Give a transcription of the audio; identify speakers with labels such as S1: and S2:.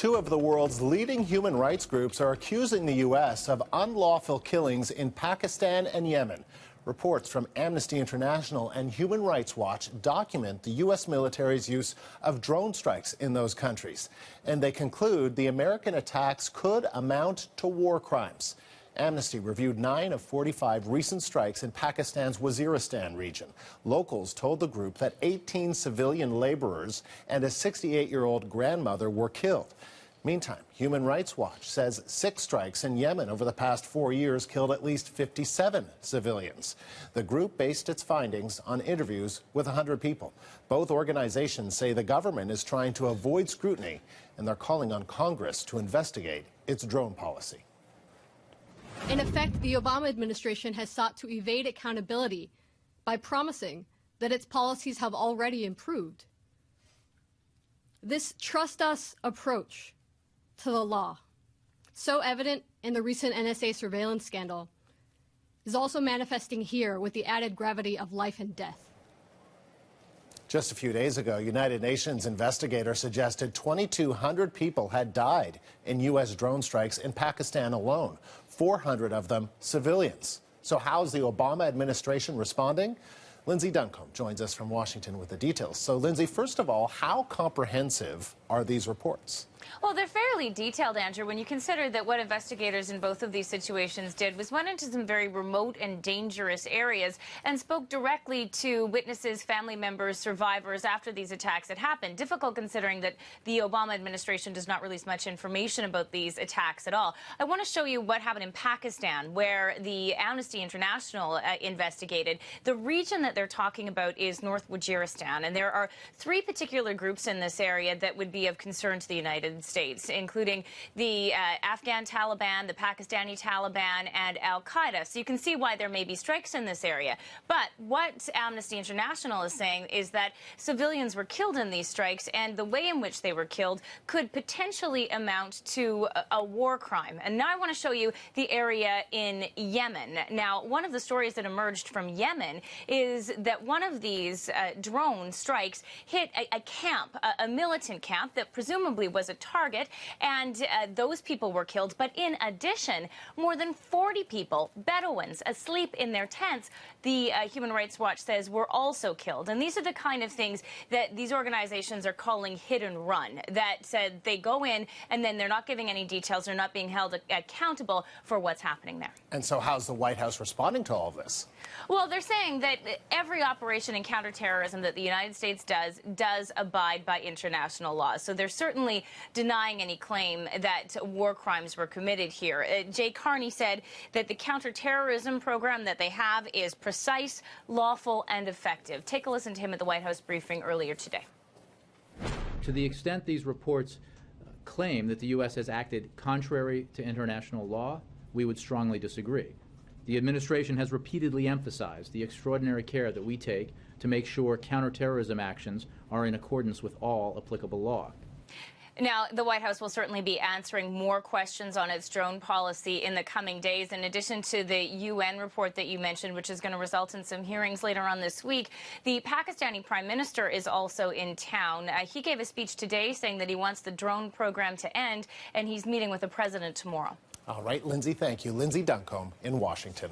S1: Two of the world's leading human rights groups are accusing the U.S. of unlawful killings in Pakistan and Yemen. Reports from Amnesty International and Human Rights Watch document the U.S. military's use of drone strikes in those countries. And they conclude the American attacks could amount to war crimes. Amnesty reviewed 9 of 45 recent strikes in Pakistan's Waziristan region. Locals told the group that 18 civilian laborers and a 68-year-old grandmother were killed. Meantime, Human Rights Watch says 6 strikes in Yemen over the past 4 years killed at least 57 civilians. The group based its findings on interviews with 100 people. Both organizations say the government is trying to avoid scrutiny, and they're calling on Congress to investigate its drone policy.
S2: In effect, the Obama administration has sought to evade accountability by promising that its policies have already improved. This trust us approach to the law, so evident in the recent NSA surveillance scandal, is also manifesting here with the added gravity of life and death.
S1: Just a few days ago, United Nations investigators suggested 2,200 people had died in U.S. drone strikes in Pakistan alone, 400 of them civilians. So how's the Obama administration responding? Lindsay Duncombe joins us from Washington with the details. So, Lindsay, first of all, how comprehensive are these reports?
S3: Well, they're fairly detailed, Andrew, when you consider that what investigators in both of these situations did was went into some very remote and dangerous areas and spoke directly to witnesses, family members, survivors after these attacks had happened. Difficult considering that the Obama administration does not release much information about these attacks at all. I want to show you what happened in Pakistan, where the Amnesty International investigated. The region that they're talking about is North Waziristan, and there are 3 particular groups in this area that would be of concern to the United States, including the Afghan Taliban, the Pakistani Taliban, and Al-Qaeda. So you can see why there may be strikes in this area. But what Amnesty International is saying is that civilians were killed in these strikes, and the way in which they were killed could potentially amount to a war crime. And now I want to show you the area in Yemen. Now, one of the stories that emerged from Yemen is that one of these drone strikes hit a camp, a militant camp that presumably was a target, and those people were killed. But in addition, more than 40 people, Bedouins, asleep in their tents, the Human Rights Watch says were also killed. And these are the kind of things that these organizations are calling hit and run, that said they go in and then they're not giving any details, they're not being held accountable for what's happening there.
S1: And so how's the White House responding to all of this?
S3: Well, they're saying that every operation in counterterrorism that the United States does abide by international laws. So they're certainly denying any claim that war crimes were committed here. Jay Carney said that the counterterrorism program that they have is precise, lawful, and effective. Take a listen to him at the White House briefing earlier today.
S4: To the extent these reports claim that the U.S. has acted contrary to international law, we would strongly disagree. The administration has repeatedly emphasized the extraordinary care that we take to make sure counterterrorism actions are in accordance with all applicable law.
S3: Now, the White House will certainly be answering more questions on its drone policy in the coming days. In addition to the UN report that you mentioned, which is going to result in some hearings later on this week, the Pakistani Prime Minister is also in town. He gave a speech today saying that he wants the drone program to end, and he's meeting with the president tomorrow.
S1: All right, Lindsay, thank you. Lindsay Duncombe in Washington.